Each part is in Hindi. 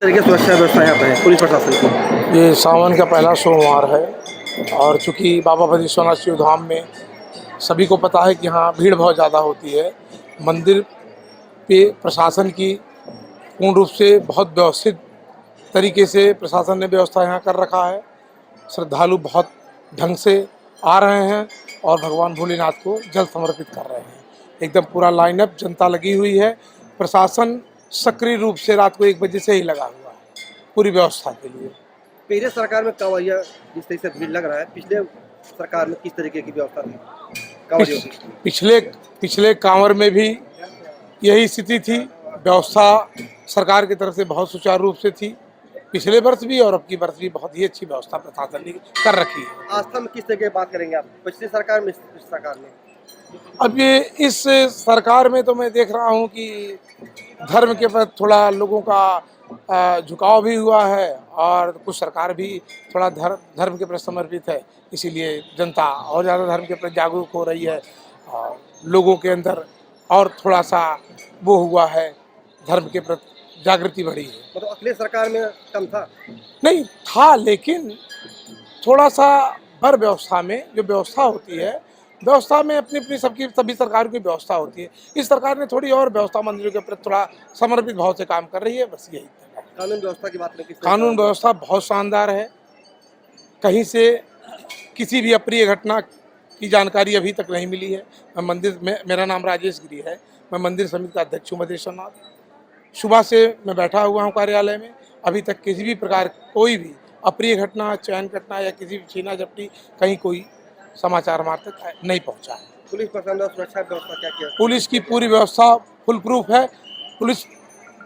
तरीके से सुरक्षा व्यवस्था यहाँ पर है पुलिस प्रशासन की। ये सावन का पहला सोमवार है और चूँकि बाबा बद्रीश्वरनाथ शिव धाम में सभी को पता है कि यहाँ भीड़ बहुत ज़्यादा होती है। मंदिर पे प्रशासन की पूर्ण रूप से बहुत व्यवस्थित तरीके से प्रशासन ने व्यवस्था यहाँ कर रखा है। श्रद्धालु बहुत ढंग से आ रहे हैं और भगवान भोलेनाथ को जल समर्पित कर रहे हैं। एकदम पूरा लाइनअप जनता लगी हुई है। प्रशासन सक्रिय रूप से रात को 1 बजे से ही लगा हुआ है पूरी व्यवस्था के लिए। पिछले सरकार में कांवरिया जिस तरीके से भीड़ लग रहा है, पिछले सरकार में किस तरीके की व्यवस्था रही कांवरियों की? पिछले कांवर में भी यही स्थिति थी। व्यवस्था सरकार की तरफ से बहुत सुचारू रूप से थी। पिछले वर्ष भी और अब की वर्ष भी बहुत ही अच्छी व्यवस्था प्रशासन ने कर रखी है। आस्था में किस तरीके की बात करेंगे आप, पिछली सरकार में, इस सरकार में? अब ये इस सरकार में तो मैं देख रहा हूँ कि धर्म के प्रति थोड़ा लोगों का झुकाव भी हुआ है और कुछ सरकार भी थोड़ा धर्म के प्रति समर्पित है। इसीलिए जनता और ज़्यादा धर्म के प्रति जागरूक हो रही है और लोगों के अंदर और थोड़ा सा वो हुआ है, धर्म के प्रति जागृति बढ़ी है। मतलब अगले सरकार में कम था? नहीं था, लेकिन थोड़ा सा भर व्यवस्था में जो व्यवस्था होती है, व्यवस्था में अपनी अपनी सभी सरकार की व्यवस्था होती है। इस सरकार ने थोड़ी और व्यवस्था मंदिरों के प्रति थोड़ा समर्पित भाव से काम कर रही है, बस यही। कानून व्यवस्था की बात में कानून व्यवस्था बहुत शानदार है। कहीं से किसी भी अप्रिय घटना की जानकारी अभी तक नहीं मिली है। मैं मंदिर में, मेरा नाम राजेश गिरी है, मैं मंदिर समिति का अध्यक्ष हूँ बद्रीश्वरनाथ। सुबह से मैं बैठा हुआ हूँ कार्यालय में, अभी तक किसी भी प्रकार कोई भी अप्रिय घटना, चयन घटना या किसी भी छीना झपटी कहीं कोई समाचार हमारे तक नहीं पहुँचा है। पुलिस प्रशासन और सुरक्षा व्यवस्था क्या किया? पुलिस की पूरी व्यवस्था फुल प्रूफ है। पुलिस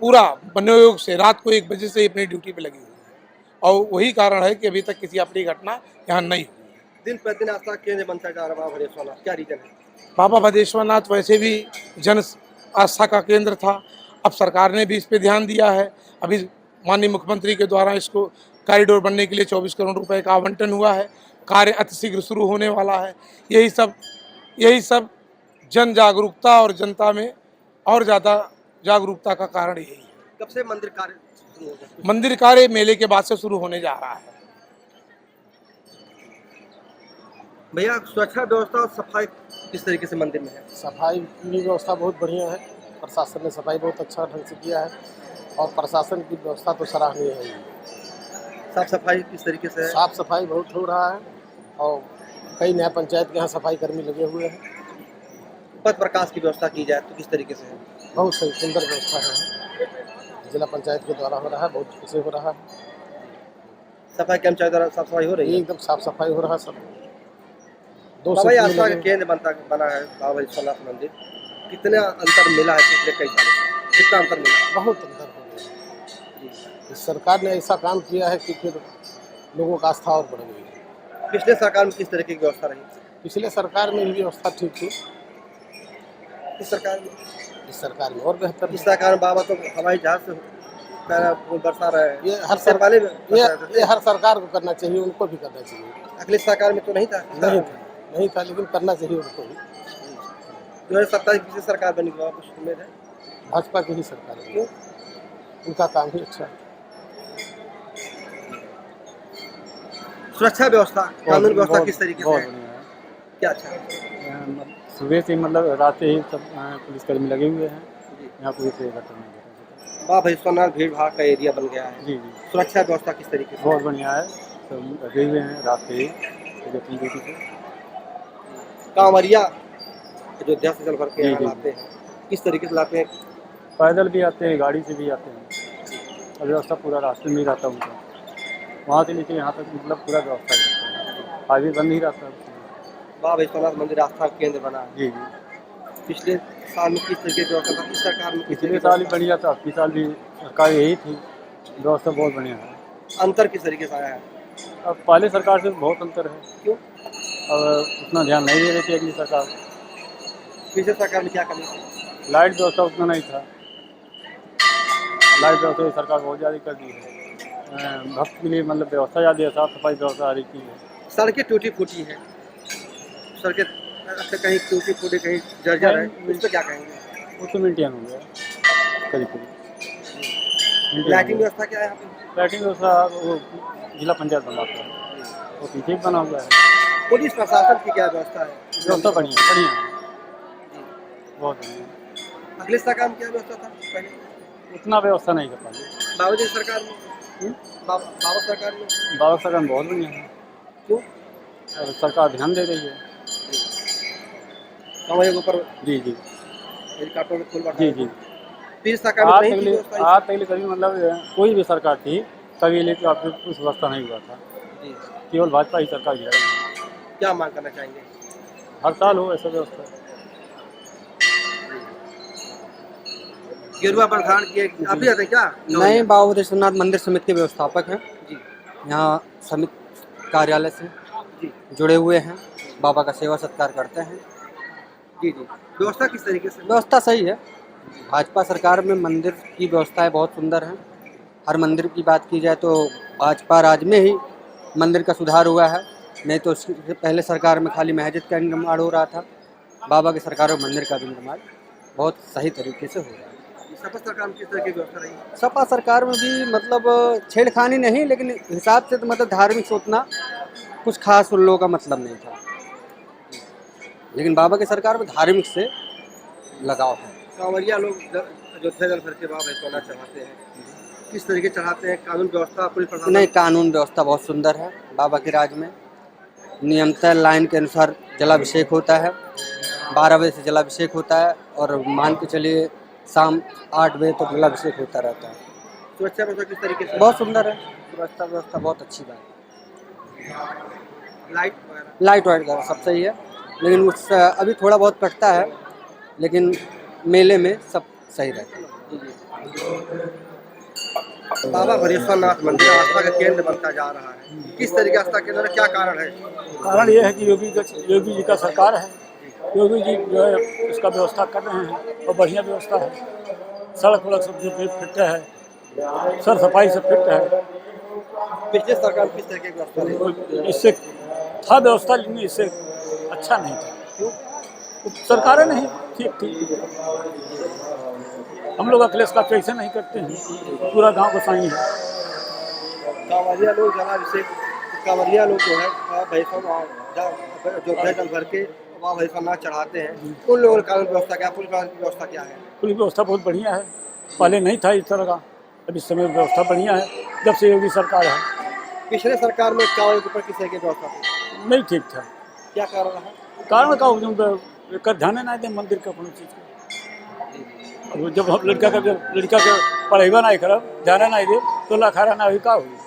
पूरा मनोयोग से रात को 1 बजे से अपनी ड्यूटी पे लगी हुई है और वही कारण है कि अभी तक किसी अप्रिय घटना यहाँ नहीं हुई। दिन प्रतिदिन आस्था केंद्र बनता जा रहा बाबा बद्रीश्वरनाथ, क्या रीजन है? बाबा बद्रीश्वरनाथ वैसे भी जन आस्था का केंद्र था, अब सरकार ने भी इस पे ध्यान दिया है। अभी माननीय मुख्यमंत्री के द्वारा इसको कॉरिडोर बनने के लिए 24 करोड़ रुपए का आवंटन हुआ है। कार्य अतिशीघ्र शुरू होने वाला है। यही सब जन जागरूकता और जनता में और ज़्यादा जागरूकता का कारण यही है। कब से मंदिर कार्य शुरू होगा? मंदिर कार्य मेले के बाद से शुरू होने जा रहा है। भैया, सुरक्षा व्यवस्था और सफाई किस तरीके से मंदिर में है? सफाई की व्यवस्था बहुत बढ़िया है। प्रशासन ने सफाई बहुत अच्छा ढंग से किया है और प्रशासन की व्यवस्था तो सराहनीय है। साफ सफाई किस तरीके से है? साफ सफाई बहुत हो रहा है और कई नया पंचायत के यहाँ सफाई कर्मी लगे हुए हैं। पथ प्रकाश की व्यवस्था की जाए तो किस तरीके से है? बहुत सही सुंदर व्यवस्था है, जिला पंचायत के द्वारा हो रहा है, बहुत अच्छे से हो रहा है। सफाई कर्मचारी द्वारा साफ सफाई हो रही है? एकदम साफ सफाई हो रहा है। सब बाबा आस्था का केंद्र बना है बाबा बद्रीश्वरनाथ मंदिर, कितना अंतर मिला है पिछले कई सालों से? कितना अंतर मिला? बहुत अंतर हो गया। इस सरकार ने ऐसा काम किया है कि फिर लोगों का आस्था और बढ़ गई है। पिछले सरकार में किस तरह की व्यवस्था रही? पिछले सरकार में भी व्यवस्था ठीक थी, इस सरकार में और बेहतर। इस सरकार में बाबा तो हवाई जहाज से बरसा रहे हैं। ये हर सरकार को करना चाहिए, उनको भी करना चाहिए। अगली सरकार में तो नहीं था? नहीं था, लेकिन करना चाहिए उनको भी। 2027 किसी सरकार बनी हुआ कुछ उम्मीद है? भाजपा की ही सरकार है। क्यों? उनका काम ही अच्छा है। सुरक्षा व्यवस्था, कानून व्यवस्था किस तरीके से बहुत है? बढ़िया है। क्या अच्छा है? सुबह से मतलब रात से ही सब पुलिसकर्मी लगे हुए हैं। यहाँ कोई घटना नहीं घटा। बाबा बद्रीश्वरनाथ भीड़ भाड़ का एरिया बन गया है। जी। सुरक्षा व्यवस्था किस तरीके से? बहुत बढ़िया है, सब लगे हुए हैं रात से ही अपनी ड्यूटी पे। कांवरिया अयोध्या से जल भर के यहाँ जी। लाते हैं, किस तरीके से लाते हैं? पैदल भी आते हैं, गाड़ी से भी आते हैं और व्यवस्था पूरा रास्ते में ही रहता है उनका। वहाँ से लेकर यहाँ तक मतलब पूरा व्यवस्था ही रहता है, हाईवे बंद ही रहता है। बाबा बद्रीश्वरनाथ मंदिर आस्था केंद्र बना है। जी। पिछले साल में किस तरीके की व्यवस्था था? इस सरकार में पिछले साल ही बढ़िया था, पिछले साल भी सरकार यही थी, व्यवस्था बहुत बढ़िया है। अंतर किस तरीके से आया है? अब पहले सरकार से बहुत अंतर है। क्यों? और उतना ध्यान नहीं दे रही थी अगली सरकार। पिछले सरकार में क्या कमी थी? लाइट व्यवस्था उतना नहीं था। लाइट व्यवस्था सरकार बहुत ज़्यादा कर दी है। भक्त के लिए मतलब व्यवस्था ज़्यादा है, साफ सफाई व्यवस्था हर एक चीज़ है। सड़कें टूटी फूटी है, सड़कें कहीं टूटी फूटी, कहीं जर्जर है, उस पर क्या कहेंगे? वो तो मेंटेन हो गया करीब करीब। लाइटिंग व्यवस्था क्या है यहाँ पे? लाइटिंग व्यवस्था वो जिला पंचायत बनवाता है, वो पीछे ही बना हुआ है। पुलिस प्रशासन की क्या व्यवस्था है? व्यवस्था बढ़िया बढ़िया है, बहुत बढ़िया। अखिलेश का काम क्या व्यवस्था था पहले? उतना व्यवस्था नहीं कर पाए। बाबा जी सरकार में, बाबा सरकार में बाबा सरकार बहुत बढ़िया है, क्यों? और सरकार ध्यान दे रही है। कमाई के ऊपर जी जी हेलीकॉप्टर में फूल जी जी। फिर सरकार में आज नहीं की तक व्यवस्था आज तक कभी मतलब कोई भी सरकार थी कभी लेके आपको कुछ व्यवस्था नहीं हुआ था, जी। केवल भाजपा ही सरकार गिरा रही है। क्या मांग करना चाहेंगे? हर साल हो ऐसा व्यवस्था। गेरुआ प्रधान किए आप भी आते हैं क्या? नहीं, बाबा विश्वनाथ मंदिर समिति के व्यवस्थापक हैं। जी यहाँ समिति कार्यालय से जी जुड़े हुए हैं, बाबा का सेवा सत्कार करते हैं। जी जी। व्यवस्था किस तरीके से? व्यवस्था सही है। भाजपा सरकार में मंदिर की व्यवस्थाएं बहुत सुंदर हैं। हर मंदिर की बात की जाए तो भाजपा राज में ही मंदिर का सुधार हुआ है, नहीं तो उससे पहले सरकार में खाली मस्जिद का निर्माण हो रहा था। बाबा की सरकार में मंदिर का भी निर्माण बहुत सही तरीके से हो रहा है। सपा सरकार में किस तरह की व्यवस्था रही? सपा सरकार में भी मतलब छेड़खानी नहीं, लेकिन हिसाब से तो मतलब धार्मिक से उतना कुछ खास उन लोगों का मतलब नहीं था, लेकिन बाबा की सरकार में धार्मिक से लगाव है। कांवरिया लोग अयोध्या जल भर के बाबा भैंसवाना चढ़ाते हैं, किस तरीके चढ़ाते हैं? कानून व्यवस्था पुलिस प्रशासन? नहीं, कानून व्यवस्था बहुत सुंदर है बाबा के राज में। नियमतः लाइन के अनुसार जलाभिषेक होता है, 12 बजे से जलाभिषेक होता है और मान के चलिए शाम 8 बजे तक जलाभिषेक होता रहता है। सुरक्षा व्यवस्था किस तरीके से? बहुत सुंदर है, सुरक्षा व्यवस्था बहुत अच्छी बात है। लाइट वगैरह? लाइट वाइट वगैरह सब सही है, लेकिन उस अभी थोड़ा बहुत कटता है, लेकिन मेले में सब सही रहता है। बाबा भदेश्वरनाथ मंदिर आस्था का केंद्र बनता जा रहा है, किस तरीके आस्था केंद्र है, क्या कारण है? कारण ये है कि योगी जी का सरकार है, योगी जी जो है उसका व्यवस्था कर रहे हैं और बढ़िया व्यवस्था है। सड़क वड़क सब जो फिट है, सर सफाई सब फिट है। पिछले सरकार में किस तरह की व्यवस्था रही? और इससे था व्यवस्था, लेकिन इससे अच्छा नहीं था। क्यों? सरकारें नहीं ठीक ठीक। हम लोग अखिलेश का कैसे नहीं करते हैं, पूरा गांव को साई है। कांवरिया लोग जलाभिषेक, कांवरिया लोग जो है अयोध्या जल भर के बाबा भैंसवाना चढ़ाते हैं, उन लोगों का कानून व्यवस्था क्या, पुलिस प्रशासन की व्यवस्था क्या है? पुलिस व्यवस्था बहुत बढ़िया है, पहले नहीं था इस तरह का, अब इस समय व्यवस्था बढ़िया है जब से योगी सरकार है। पिछले सरकार में कांवरियों के ऊपर किस तरह की व्यवस्था थी? नहीं ठीक था। क्या कारण रहा? कारण का ध्यान ना दे मंदिर का कोनो चीज़ का। अब जब हम लड़का के पढ़ेगा नहीं करब, ध्यान नहीं दे तो लखारा ना हुई का हुई।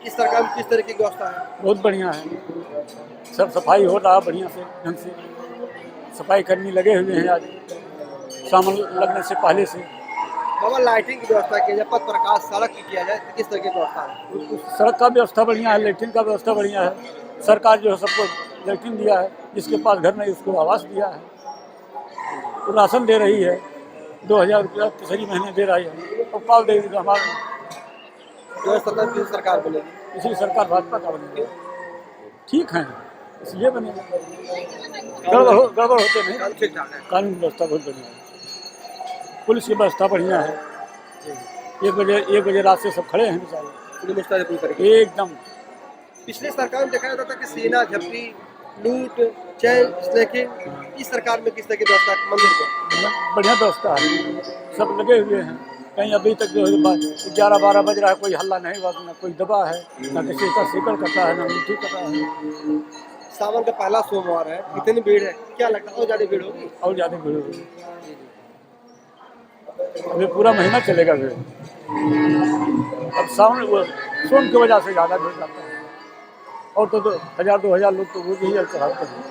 इस सरकार में किस तरह की व्यवस्था है? बहुत बढ़िया है, सब सफाई हो रहा बढ़िया से ढंग से, सफाई कर्मी लगे हुए हैं आज सामान लगने से पहले से। बाबा लाइटिंग की व्यवस्था की जाए, पथ प्रकाश सड़क की किया जाए, तो किस तरह की व्यवस्था है? सड़क का व्यवस्था बढ़िया है, लैट्रिन का व्यवस्था बढ़िया है। सरकार जो है सबको लैट्रिन दिया है, जिसके पास घर नहीं उसको आवास दिया है। तो राशन दे रही है, 2000 रुपया तीसरी महीने दे रही है, और पाल देगी तो हमारे 2017 की सरकार बनेगी, इसी सरकार भाजपा का बनेगी। ठीक है, इसलिए बनेगा। गड़बड़ होते नहीं। कानून ठीक ठाक है। कानून व्यवस्था बहुत बढ़िया है, पुलिस की व्यवस्था बढ़िया है। 1 बजे रात से सब खड़े हैं बेचारे, पूरी मुस्तैदी पूरी करेगी एकदम। पिछले सरकार में देखा जाता था कि सेना झपटी लूट चैन, लेकिन इस सरकार में किस तरह की व्यवस्था है मंदिर को? बढ़िया व्यवस्था है, सब लगे हुए हैं। कहीं अभी तक जो है 11-12 बज रहा है, कोई हल्ला नहीं हुआ, ना कोई दबा है, ना किसी का सिकड़ करता है, ना मिट्टी करता है। सावन का पहला सोमवार है, इतनी भीड़ है, क्या लगता है और ज़्यादा भीड़ होगी? और ज़्यादा भीड़ होगी, अभी पूरा महीना चलेगा भीड़। अब सावन सोम की वजह से ज़्यादा भीड़ लगता है, और तो 1000-2000 लोग तो वो भी चढ़ाते हैं।